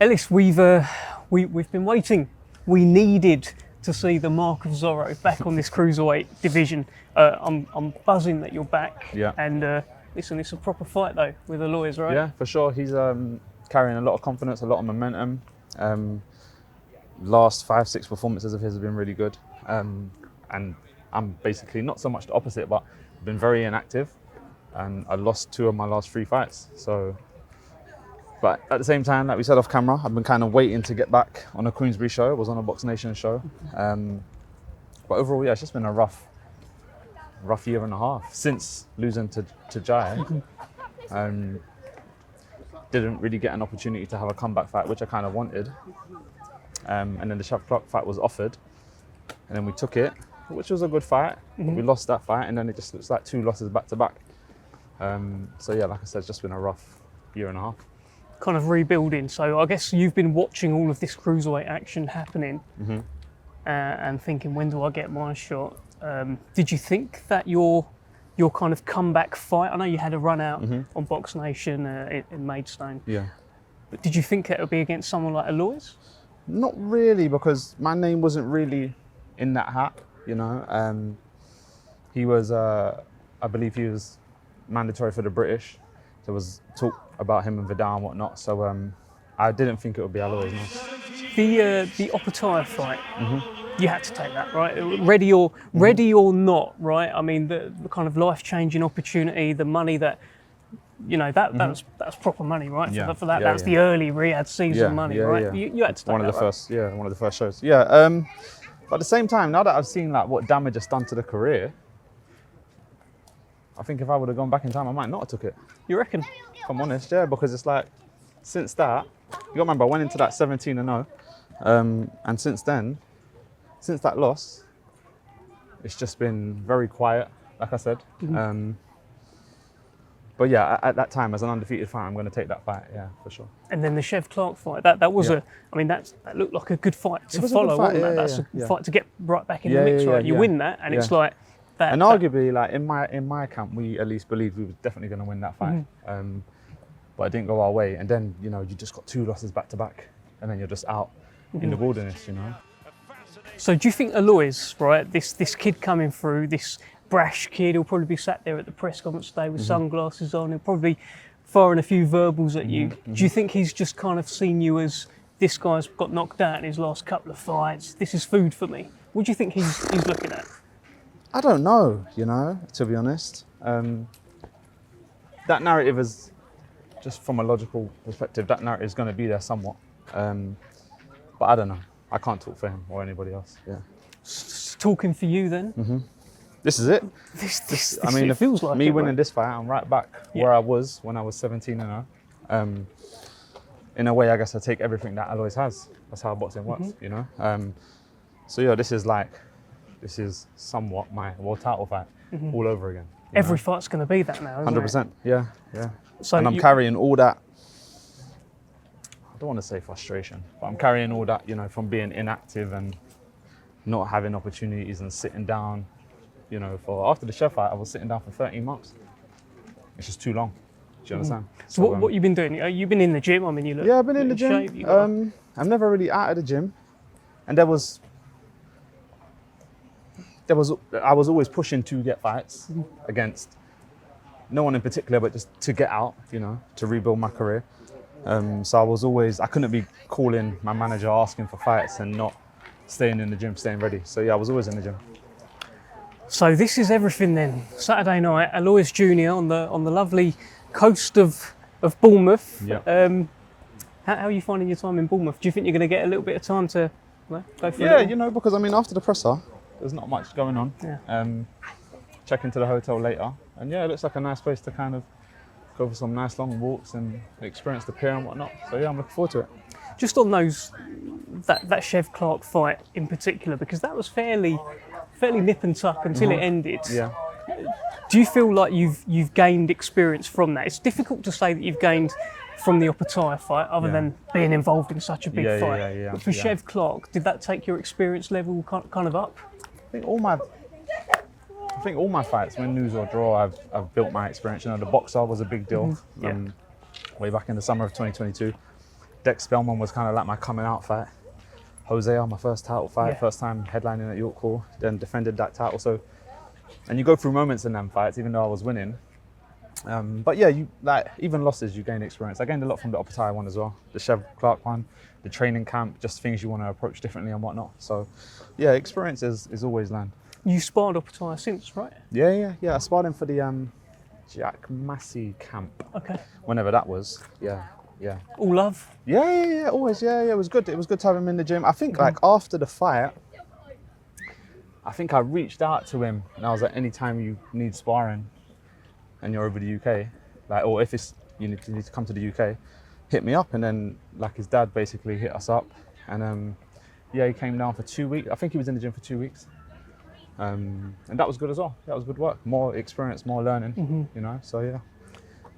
Ellis, we've been waiting. We needed to see the mark of Zorro back on this cruiserweight division. I'm buzzing that you're back. Yeah. And listen, it's a proper fight though with Aloys, right? Yeah, for sure. He's carrying a lot of confidence, a lot of momentum. Last 5-6 performances of his have been really good. And I'm basically not so much the opposite, but been very inactive. And I lost 2 of my last 3 fights. But at the same time, like we said off camera, I've been kind of waiting to get back on a Queensberry show. I was on a Box Nation show. But overall, yeah, it's just been a rough year and a half since losing to Jai. Didn't really get an opportunity to have a comeback fight, which I kind of wanted. And then the Chef Clark fight was offered. And then we took it, which was a good fight. But we lost that fight, and then it just looks like 2 losses back to back. So yeah, like I said, it's just been a rough year and a half. Kind of rebuilding. So I guess you've been watching all of this cruiserweight action happening and thinking, when do I get my shot? Did you think that your kind of comeback fight, I know you had a run out on Box Nation in Maidstone. Yeah. But did you think it would be against someone like Aloys? Not really, because my name wasn't really in that hat, you know. He was, I believe he was mandatory for the British. There was talk about him and Vidal and whatnot, so I didn't think it would be Aloys. No. The Opetaia fight, you had to take that, right? Ready or not, right? I mean, the kind of life-changing opportunity, the money that, you know, that's proper money, right? Yeah. For that, Yeah, that's the early Riyadh season money, right? Yeah. You had to take one that, of the right? first, yeah, one of the first shows. Yeah, but at the same time, now that I've seen like what damage it's done to the career, I think if I would have gone back in time, I might not have took it. You reckon? If I'm honest, yeah, because it's like, since that, you got to remember, I went into that 17-0, and since then, since that loss, it's just been very quiet, like I said. But yeah, at that time, as an undefeated fighter, I'm going to take that fight, yeah, for sure. And then the Chef Clark fight, that was that looked like a good fight to follow, wasn't it? That's a fight to get right back in the mix, right? You win that, and it's like that. And arguably, like in my camp, we at least believed we were definitely going to win that fight. But it didn't go our way, and then you know you just got 2 losses back to back, and then you're just out in the wilderness, you know. So do you think Aloys, right, this kid coming through, this brash kid, he'll probably be sat there at the press conference today with sunglasses on, he'll probably firing a few verbals at you. Do you think he's just kind of seen you as, this guy's got knocked out in his last couple of fights, this is food for me? What do you think he's looking at? I don't know, you know, to be honest. That narrative is, just from a logical perspective, that narrative is going to be there somewhat. But I don't know. I can't talk for him or anybody else. Yeah. Talking for you then? This is it. I mean, it feels like me winning this fight, I'm right back where I was when I was 17-0. In a way, I guess I take everything that Aloys has. That's how boxing works, you know. So yeah, this is somewhat my world title fight all over again. Every fight's going to be that now, isn't 100%. it? Yeah. So and I'm carrying all that. I don't want to say frustration, but I'm carrying all that, you know, from being inactive and not having opportunities and sitting down. You know, after the Chef fight, I was sitting down for 13 months. It's just too long. Do you understand? So what you've been doing? You've been in the gym. I mean, you look. Yeah, I've been in the gym. Shape, I'm never really out of the gym, and I was always pushing to get fights against no one in particular, but just to get out, you know, to rebuild my career. So I couldn't be calling my manager asking for fights and not staying in the gym, staying ready. So yeah, I was always in the gym. So this is everything then. Saturday night, Aloys Jr. on the lovely coast of Bournemouth. Yeah. How are you finding your time in Bournemouth? Do you think you're going to get a little bit of time to go for it? Yeah, you know, because I mean, after the presser, there's not much going on. Yeah. Check into the hotel later, and yeah, it looks like a nice place to kind of go for some nice long walks and experience the pier and whatnot. So yeah, I'm looking forward to it. Just on that Chef Clark fight in particular, because that was fairly nip and tuck until it ended. Yeah. Do you feel like you've gained experience from that? It's difficult to say that you've gained from the Opetaia fight, other than being involved in such a big fight. Yeah. But for Chef Clark, did that take your experience level kind of up? I think all my fights, win, lose or draw, I've built my experience. You know, the boxer was a big deal way back in the summer of 2022. Dex Spellman was kind of like my coming out fight. Hosea, my first title fight, Yeah. first time headlining at York Hall, then defended that title. So, and you go through moments in them fights, even though I was winning. But yeah, you like even losses, you gain experience. I gained a lot from the Opetaia one as well, the Chev Clark one, the training camp, just things you want to approach differently and whatnot. So, yeah, experience is always learned. You sparred Opetaia since, right? Yeah. I sparred him for the Jack Massey camp, Okay. whenever that was. Yeah. All love. Yeah, always. Yeah, it was good. It was good to have him in the gym. I think like after the fight, I think I reached out to him and I was like, anytime you need sparring and you're over the UK, like, or if it's you need to come to the UK, hit me up. And then like his dad basically hit us up, and yeah, he came down for 2 weeks. I think he was in the gym for 2 weeks, and that was good as well. That was good work. More experience, more learning. You know. So yeah.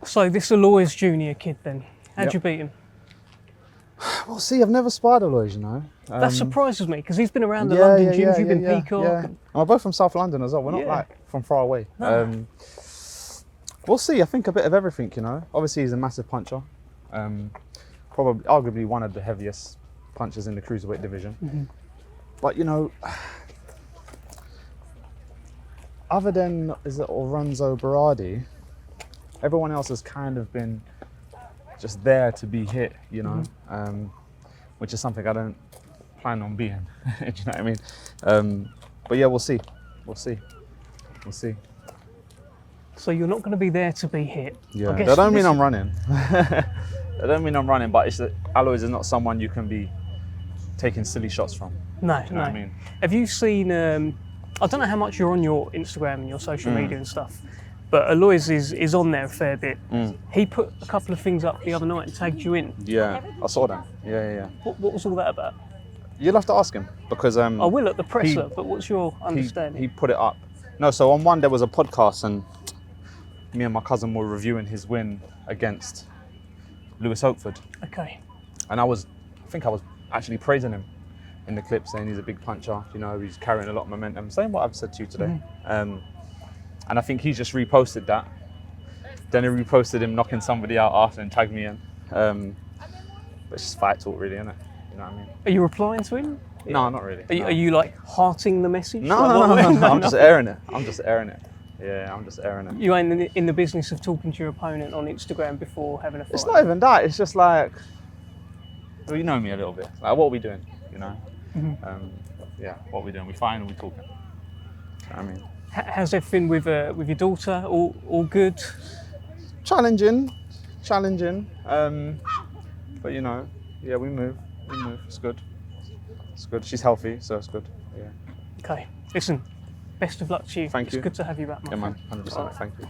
So this Aloys Junior kid then, how'd you beat him? Well, see, I've never sparred Aloys, you know. That surprises me because he's been around the London gyms. You've been Peacock. Yeah. And we're both from South London as well. We're not like from far away. No. We'll see. I think a bit of everything, you know. Obviously, he's a massive puncher. Probably, arguably, one of the heaviest punchers in the cruiserweight division. But you know, other than Oronzo Berardi, everyone else has kind of been just there to be hit, you know, which is something I don't plan on being. Do you know what I mean? But yeah, we'll see. So you're not going to be there to be hit. Yeah, that don't mean I'm running. That don't mean I'm running, but it's that Aloys is not someone you can be taking silly shots from. No, Do you know what I mean? Have you seen? I don't know how much you're on your Instagram and your social media and stuff, but Aloys is on there a fair bit. He put a couple of things up the other night and tagged you in. Yeah, I saw that. Yeah. What was all that about? You'll have to ask him because I will at the presser, but what's your understanding? He put it up. No, so on one there was a podcast and me and my cousin were reviewing his win against Lewis Oakford. Okay. And I think I was actually praising him in the clip, saying he's a big puncher, you know, he's carrying a lot of momentum, saying what I've said to you today. And I think he just reposted that. Then he reposted him knocking somebody out after and tagged me in. But it's just fight talk really, isn't it? You know what I mean? Are you replying to him? No, not really. Are you like hearting the message? No, I'm just airing it. Yeah, I'm just airing it. You ain't in the business of talking to your opponent on Instagram before having a fight? It's not even that. It's just like, well, you know me a little bit. Like, what are we doing? You know? Yeah, what are we doing? We fighting or we talking? I mean, how's everything with your daughter? All good? Challenging. But you know, yeah, we move. It's good. She's healthy, so it's good. Yeah. Okay. Listen, best of luck to you. Thank you. It's good to have you back, Yeah, man. man. 100%. Thank you.